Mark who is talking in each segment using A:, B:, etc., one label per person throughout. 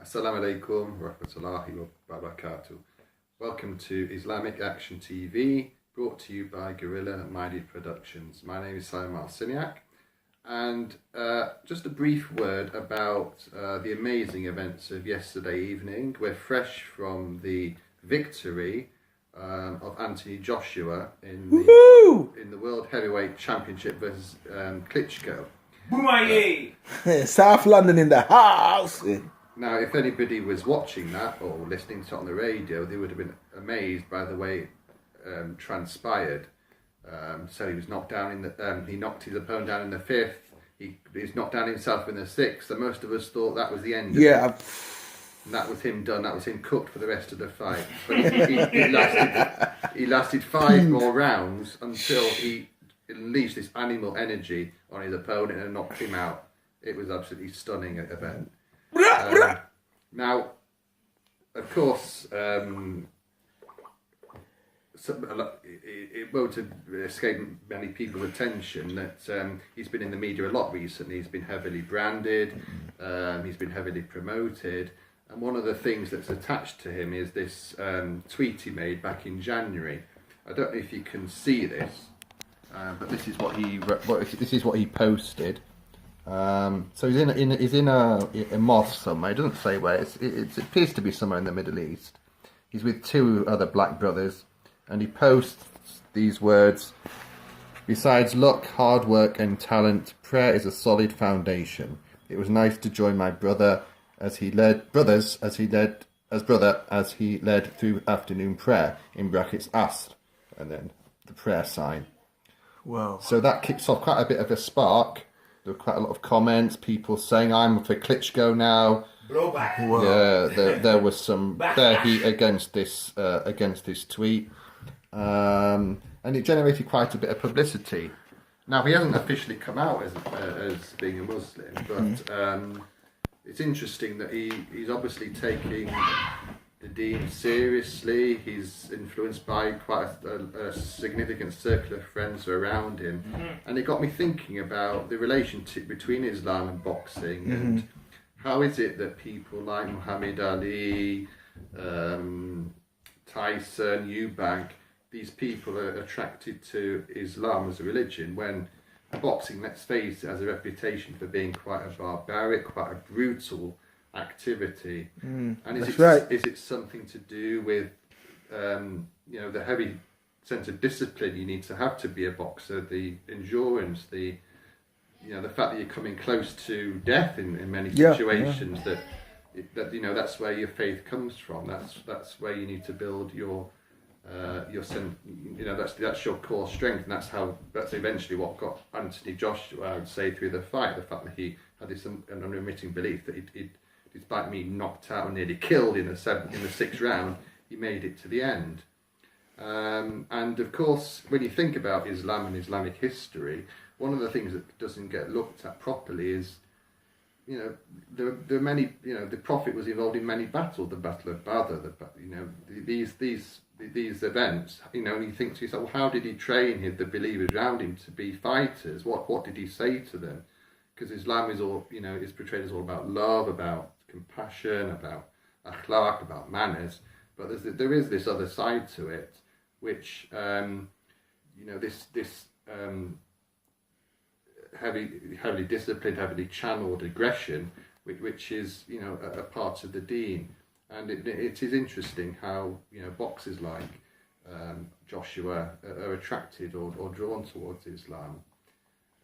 A: Assalamu alaikum wa rahmatullahi wa barakatuh. Welcome to Islamic Action TV, brought to you by Guerrilla Minded Productions. My name is Simon Marciniak, and just a brief word about the amazing events of yesterday evening. We're fresh from the victory of Anthony Joshua in the World Heavyweight Championship versus Klitschko.
B: Boomaye!
C: South London in the house.
A: Now, if anybody was watching that or listening to it on the radio, they would have been amazed by the way it transpired. So he was knocked down in the. He knocked his opponent down in the fifth. He's knocked down himself in the sixth. So most of us thought that was the end.
C: Yeah.
A: And that was him done. That was him cooked for the rest of the fight. But he lasted 5 more rounds until he unleashed this animal energy on his opponent and knocked him out. It was absolutely stunning event. Now, of course, it won't escape many people's attention that he's been in the media a lot recently. He's been heavily branded, he's been heavily promoted, and one of the things that's attached to him is this tweet he made back in January. I don't know if you can see this, but this is what he posted. So he's in a mosque somewhere. It doesn't say where. It appears to be somewhere in the Middle East. He's with 2 other black brothers, and he posts these words: "Besides luck, hard work, and talent, prayer is a solid foundation. It was nice to join my brother as he led through afternoon prayer in brackets Asr, and then the prayer sign."
C: Wow.
A: So that kicks off quite a bit of a spark. There were quite a lot of comments, people saying, "I'm for Klitschko now."
B: Blowback.
C: Wow.
A: Yeah, there was some bare heat against this tweet, and it generated quite a bit of publicity. Now, he hasn't officially come out as being a Muslim, but it's interesting that he's obviously taking the deen seriously. He's influenced by quite a significant circle of friends around him, and it got me thinking about the relationship between Islam and boxing, and how is it that people like Muhammad Ali, Tyson, Eubank, these people are attracted to Islam as a religion when boxing, let's face it, has a reputation for being quite a barbaric, quite a brutal activity. And is it something to do with the heavy sense of discipline you need to have to be a boxer, the endurance, the fact that you're coming close to death in many situations, that's where your faith comes from. That's where you need to build your that's your core strength, and that's eventually what got Anthony Joshua, I would say, through the fight. The fact that he had this unremitting belief that he'd despite being knocked out and nearly killed in the 6th round, he made it to the end. And of course, when you think about Islam and Islamic history, one of the things that doesn't get looked at properly is, there are many, the Prophet was involved in many battles, the Battle of Badr, these events, and you think to yourself, well, how did he train the believers around him to be fighters? What did he say to them? Because Islam is all, is portrayed as all about love, about compassion, about akhlaq, about manners, but there is this other side to it, which this heavily disciplined, heavily channeled aggression, which is a part of the deen. And it is interesting how boxers like Joshua are attracted or drawn towards Islam.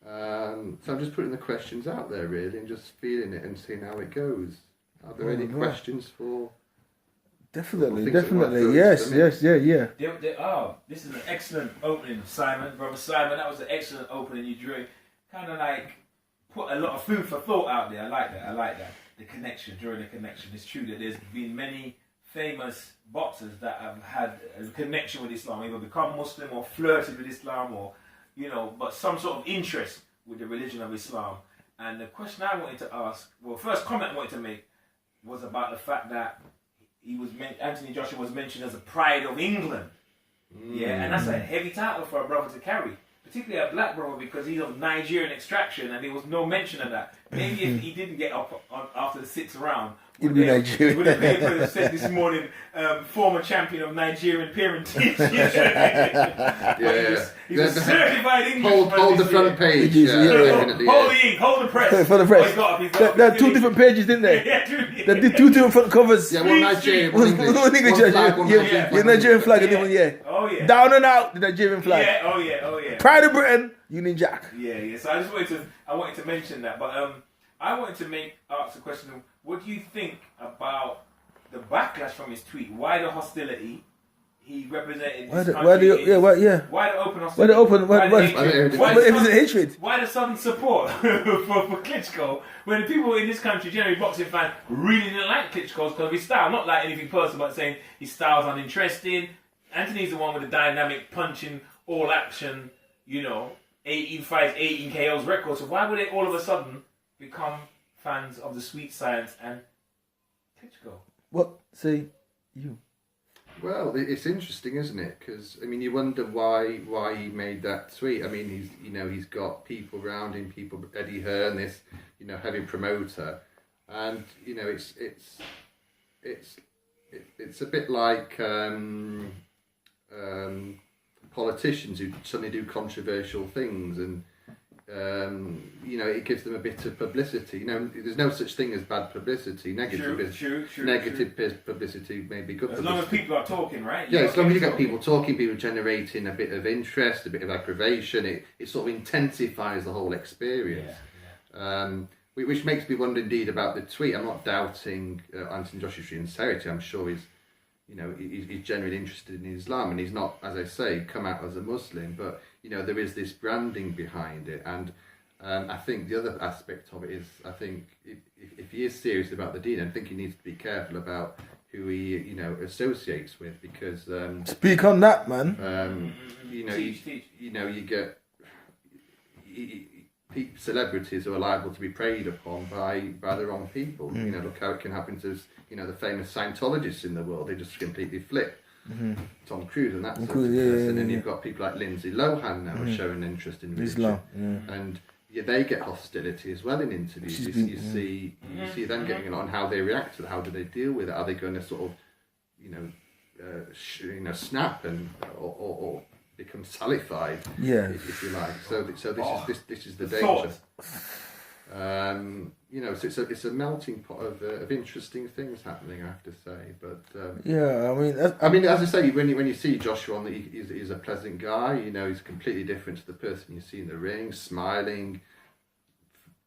A: So I'm just putting the questions out there really, and just feeling it and seeing how it goes. Are there any questions for?
C: Definitely. Yes.
B: This is an excellent opening, Brother Simon. That was an excellent opening you drew. Kind of like put a lot of food for thought out there. I like that. The connection, drawing the connection. It's true that there's been many famous boxers that have had a connection with Islam, either become Muslim or flirted with Islam, or but some sort of interest with the religion of Islam. And the question I wanted to ask, first comment I wanted to make was about the fact that Anthony Joshua was mentioned as a pride of England. Yeah, and that's a heavy title for a brother to carry, particularly a black brother, because he's of Nigerian extraction, and there was no mention of that. maybe if he didn't get up after the 6th round,
C: He'd be Nigerian.
B: Would the paper have said this morning, former champion of Nigerian parentage? He's a certified Englishman.
A: Hold the front page.
B: Hold the ink, hold the press.
C: For the press. There are 2 different pages, didn't they? There are 2 different front covers.
A: Yeah, one Nigerian, one English.
C: One English, your Nigerian flag, and even
B: Oh yeah.
C: Down and out, the Nigerian flag.
B: Yeah, oh yeah.
C: Pride of Britain, Union Jack.
B: Yeah. So I wanted to mention that, but I wanted to ask a question. What do you think about the backlash from his tweet? Why the hostility? He represented his country. Why the open hostility?
C: Why the open? Why is it hatred?
B: Why the sudden support for Klitschko when the people in this country, generally boxing fans, really didn't like Klitschko because of his style? Not like anything personal, but saying his style's uninteresting. Anthony's the one with the dynamic punching, all action, 18 fights, 18 KOs record. So why would they all of a sudden become fans of the sweet science and Klitschko?
C: What say you?
A: Well, it's interesting, isn't it? Because you wonder why he made that tweet. He's got people around him, Eddie Hearn, this heavy promoter, and it's a bit like politicians who suddenly do controversial things and. It gives them a bit of publicity. There's no such thing as bad publicity. Negative publicity may be good.
B: As long as people are talking, right?
A: Yeah, as long as you get people talking, people generating a bit of interest, a bit of aggravation, it sort of intensifies the whole experience. Which makes me wonder indeed about the tweet. I'm not doubting Anthony Joshua's sincerity. I'm sure he's genuinely interested in Islam, and he's not, as I say, come out as a Muslim, but there is this branding behind it, and I think the other aspect of it is, I think if he is serious about the deen, I think he needs to be careful about who he associates with, because
C: speak on that, man.
A: You get celebrities who are liable to be preyed upon by the wrong people. Look how it can happen to the famous Scientologists in the world. They just completely flip. Tom Cruise and that sort of person. And then you've got people like Lindsay Lohan now showing interest in religion. And they get hostility as well in interviews. You see them getting on how they react to it. How do they deal with it? Are they going to sort of snap and or become sallified, if you like. So this is the danger. So it's a melting pot of interesting things happening, I have to say. But as I say, when you see Joshua, he's a pleasant guy. He's completely different to the person you see in the ring, smiling,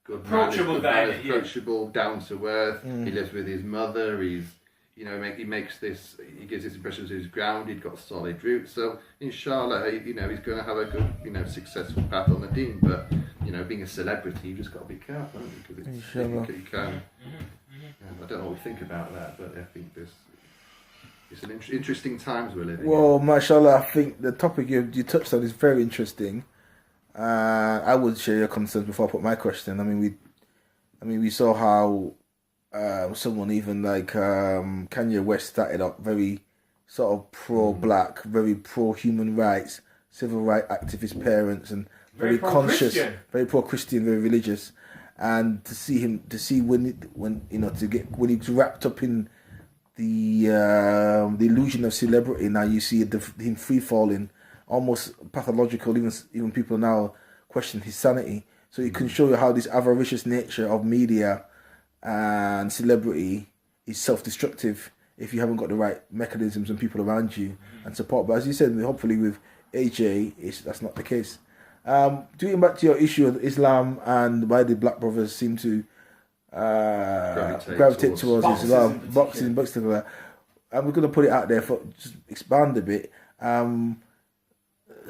A: good, approachable guy, approachable, down to earth. He lives with his mother. He gives this impression that he's grounded, got solid roots. So inshallah, he's going to have a good, successful path on the deen. But being a celebrity, you've just got to be careful, because you can. I don't know what we think about that, but I think it's an interesting times we're living.
C: Well, mashallah, I think the topic you touched on is very interesting. I would share your concerns before I put my question. We saw how. Someone even like Kanye West started up very sort of pro-black, very pro-human rights, civil rights activist parents, and very conscious, very pro-Christian, very religious. And to see when he's wrapped up in the illusion of celebrity, now you see him free falling, almost pathological. Even people now question his sanity. So it can show you how this avaricious nature of media and celebrity is self-destructive if you haven't got the right mechanisms and people around you and support. But as you said, hopefully with AJ, that's not the case. Doing back to your issue of Islam and why the black brothers seem to gravitate towards Islam, boxing, and that. And we're going to put it out there for just expand a bit.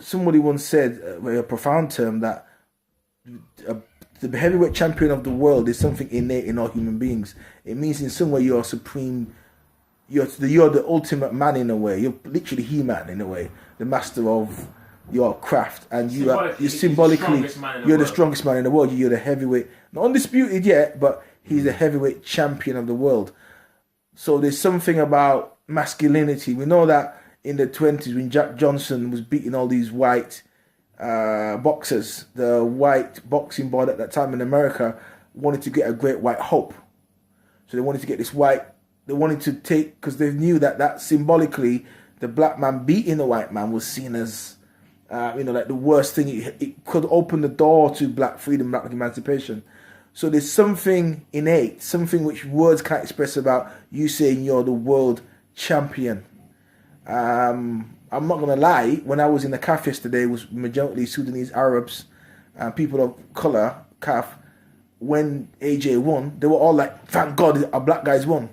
C: Somebody once said, a profound term, that the heavyweight champion of the world is something innate in all human beings. It means in some way you're supreme. You're the ultimate man in a way. You're literally He-Man in a way, the master of your craft, and you're symbolically the strongest man in the world. You're the heavyweight, not undisputed yet, but he's the heavyweight champion of the world. So there's something about masculinity. We know that in the 20s when Jack Johnson was beating all these white boxers, the white boxing board at that time in America wanted to get a great white hope. So they wanted to get this white. They wanted to take, because they knew that symbolically, the black man beating the white man was seen as, like the worst thing. It could open the door to black freedom, black emancipation. So there's something innate, something which words can't express about you saying you're the world champion. I'm not gonna lie. When I was in the CAF yesterday, it was majority Sudanese Arabs, people of color. CAF. When AJ won, they were all like, "Thank God, our black guys won."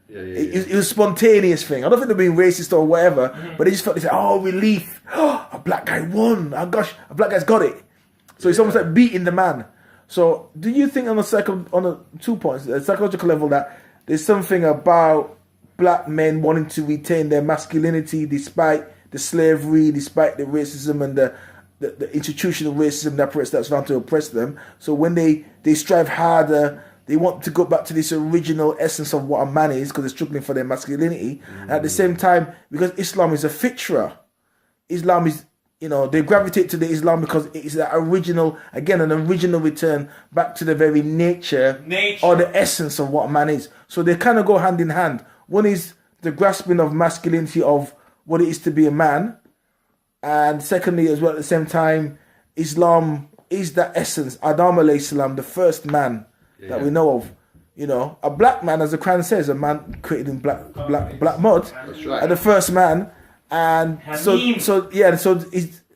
C: It was a spontaneous thing. I don't think they're being racist or whatever, but they just felt, they said, "Oh, relief! Oh, a black guy won! Oh gosh, a black guy's got it." So it's almost like beating the man. So, do you think on a 2 points, a psychological level, that there's something about black men wanting to retain their masculinity despite the slavery, despite the racism and the institutional racism that's found to oppress them? So when they strive harder, they want to go back to this original essence of what a man is, because they're struggling for their masculinity. And at the same time, because Islam is a fitra, Islam is, they gravitate to the Islam because it's that original, again, an original return back to the very nature or the essence of what a man is. So they kind of go hand in hand. One is the grasping of masculinity, of what it is to be a man. And secondly, as well, at the same time, Islam is that essence. Adam alayhi salam, the first man that we know of. A black man, as the Quran says, a man created in black mud.
A: That's right.
C: And the first man. And so if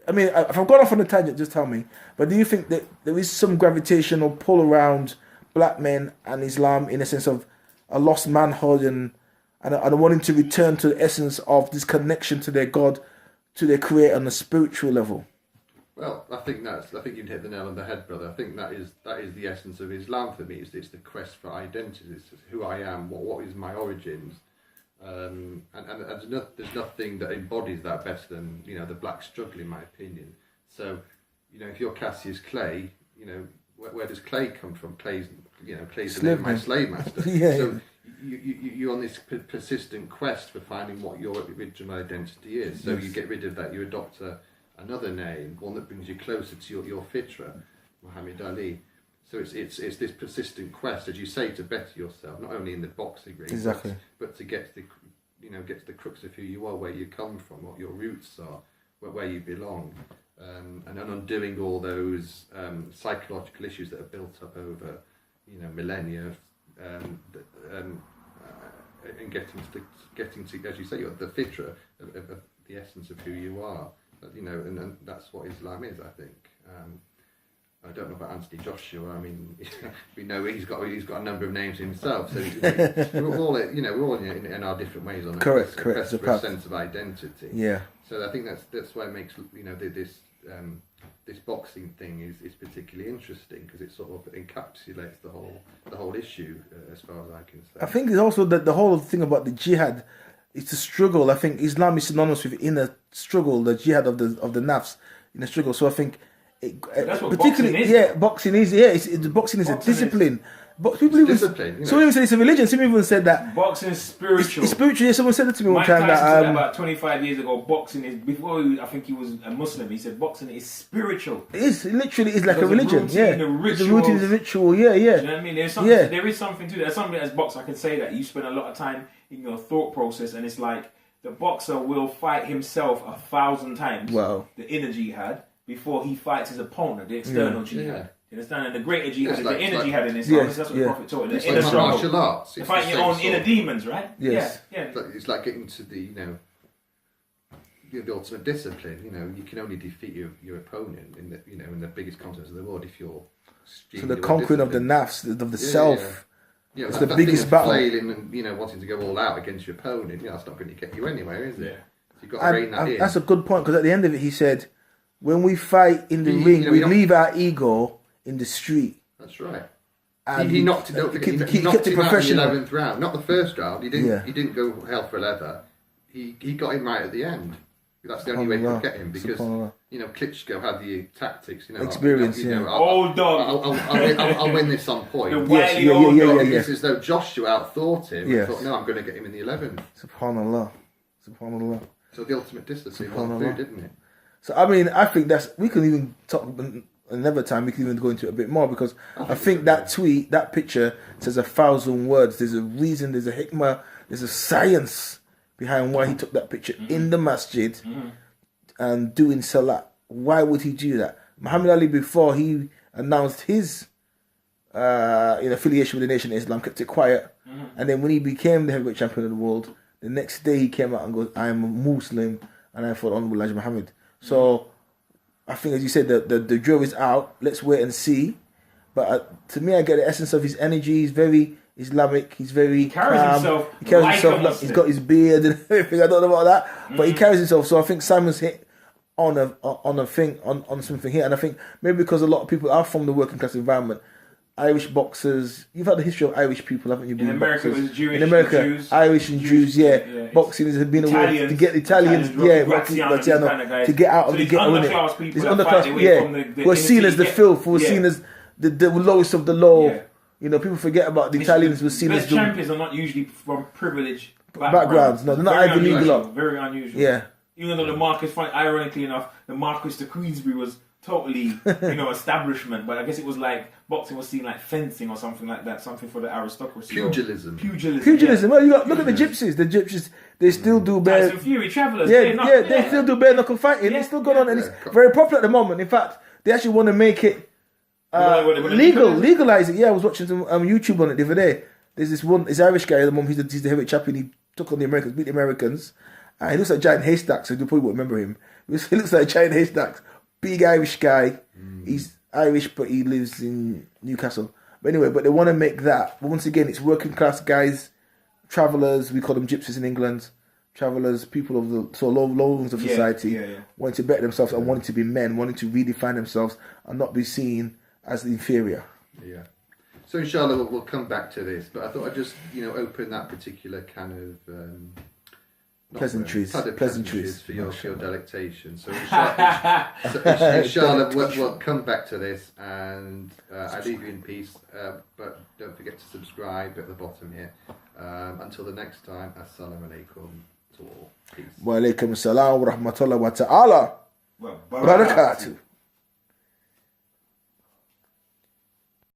C: I've gone off on a tangent, just tell me. But do you think that there is some gravitational pull around black men and Islam, in a sense of a lost manhood and wanting to return to the essence of this connection to their God, to their Creator on a spiritual level?
A: Well, I think you've hit the nail on the head, brother. I think that is the essence of Islam for me. It's the quest for identity. It's who I am. What is my origins? And there's nothing that embodies that better than the black struggle, in my opinion. So, if you're Cassius Clay, where does Clay come from? Clay's the name of my slave master. So you're on this persistent quest for finding what your original identity is. So you get rid of that. You adopt another name, one that brings you closer to your fitra, Muhammad Ali. So it's this persistent quest, as you say, to better yourself, not only in the boxing ring, but to get to the crux of who you are, where you come from, what your roots are, where you belong, and undoing all those psychological issues that are built up over millennia, and getting to, as you say, the fitra of the essence of who you are. And that's what Islam is, I think. I don't know about Anthony Joshua. I mean, we know he's got a number of names himself. So we're all in our different ways on that.
C: Correct.
A: For a sense of identity.
C: Yeah.
A: So I think that's why it makes this boxing thing is particularly interesting, because it sort of encapsulates the whole issue, as far as I can say.
C: I think it's also that the whole thing about the jihad. It's a struggle. I think Islam is synonymous with inner struggle, the jihad of the nafs, inner struggle. So I think,
B: that's what particularly,
C: boxing is. Boxing is a discipline. People even
A: discipline.
C: Some even say it's a religion. Some even said that
B: boxing is spiritual.
C: It's spiritual. Yeah, someone said it to me one time.
B: Mike Tyson said that about 25 years ago. Boxing is, I think he was a Muslim. He said boxing is spiritual.
C: It literally is like a religion.
B: The
C: routine is a ritual. Yeah.
B: Do you know what I mean? There is something to that. There's something as boxer I can say that you spend a lot of time in your thought process, and it's like the boxer will fight himself 1,000 times.
C: Wow.
B: The inner jihad before he fights his opponent, the external jihad. You understand? And the greater jihad is the inner jihad in Islam. That's what the Prophet taught.
A: It's like martial arts.
B: You're fighting your own inner demons, right?
C: Yes.
B: Yeah.
A: It's like getting to the ultimate discipline. You can only defeat your opponent in the biggest contest of the world if you're.
C: So the conquering of the nafs, of the self.
A: Yeah,
C: it's the biggest battle.
A: Flailing and wanting to go all out against your opponent, that's not going to get you anywhere, is it? Yeah. So you've got to rein that in.
C: That's a good point, because at the end of it, he said, when we fight in the ring, we leave our ego in the street.
A: That's right.
C: And
A: he knocked it. He knocked him out in the 11th round, not the first round. He didn't go hell for leather. He got him right at the end. That's the only way to get him, because Klitschko had the tactics,
C: experience.
B: Old dog.
A: I'll win this on point.
C: Yes.
A: It's as though Joshua outthought him. Yes. Thought, no, I'm going to get him in the 11th.
C: Subhanallah.
A: So the ultimate discipline was food, didn't it?
C: So I mean, I think we can even talk another time we can even go into it a bit more, because I think that tweet, that picture says 1,000 words. There's a reason, there's a hikmah, there's a science behind why he took that picture in the masjid and doing salat. Why would he do that? Muhammad Ali, before he announced his affiliation with the Nation of Islam, kept it quiet. And then when he became the heavyweight champion of the world, the next day he came out and goes, I am a Muslim and I follow Honorable Elijah Muhammad. So I think, as you said, the jury is out. Let's wait and see. But to me, I get the essence of his energy. He's very Islamic. He's very
B: carries
C: calm.
B: himself.
C: He carries
B: like
C: himself. He's got his beard and everything. I don't know about that, but he carries himself. So I think Simon's hit on something here, and I think maybe because a lot of people are from the working class environment. Irish boxers. You've had the history of Irish people, haven't you?
B: In America, it was Jewish.
C: In America,
B: Jews,
C: Irish and Jews. Yeah. Boxing has been a way to get Italians. Graziano, to get out of the ghetto. These underclass, who are seen as the filth, who are seen as the lowest of the low.
B: Yeah.
C: You know, people forget about the Italians were seen as the
B: champions are not usually from privileged
C: backgrounds. No, they're not Ivy League a lot.
B: Very unusual.
C: Yeah.
B: Even though the Marcus fight, ironically enough, the Marcus to Queensbury was totally, establishment. But I guess it was like boxing was seen like fencing or something like that, something for the aristocracy.
A: Pugilism.
C: Pugilism. Well, look at the gypsies. The gypsies, they still do bare.
B: Tyson Fury, Travellers.
C: They still do bare knuckle fighting. It's still going on, and it's very popular at the moment. In fact, they actually want to make it legalize it. Yeah, I was watching some YouTube on it the other day. There's this Irish guy at the moment. He's the heavyweight champion. He took on the Americans, beat the Americans. He looks like Giant Haystack, so you probably won't remember him. He looks like Giant Haystack. Big Irish guy. He's Irish, but he lives in Newcastle. But anyway, they want to make that. But once again, it's working class guys, travellers. We call them gypsies in England. Travellers, people of the low rungs of society, wanting to better themselves and wanting to be men, wanting to redefine themselves and not be seen as the inferior. Yeah.
A: So inshallah we'll come back to this, but I thought I'd just open that particular kind of
C: pleasantries
A: for your delectation. So inshallah we'll come back to this, and I leave you in peace, but don't forget to subscribe at the bottom here. Until the next time, assalamu alaikum to all. Peace.
C: Wa alaikum assalam wa rahmatullahi wa ta'ala wa barakatuh.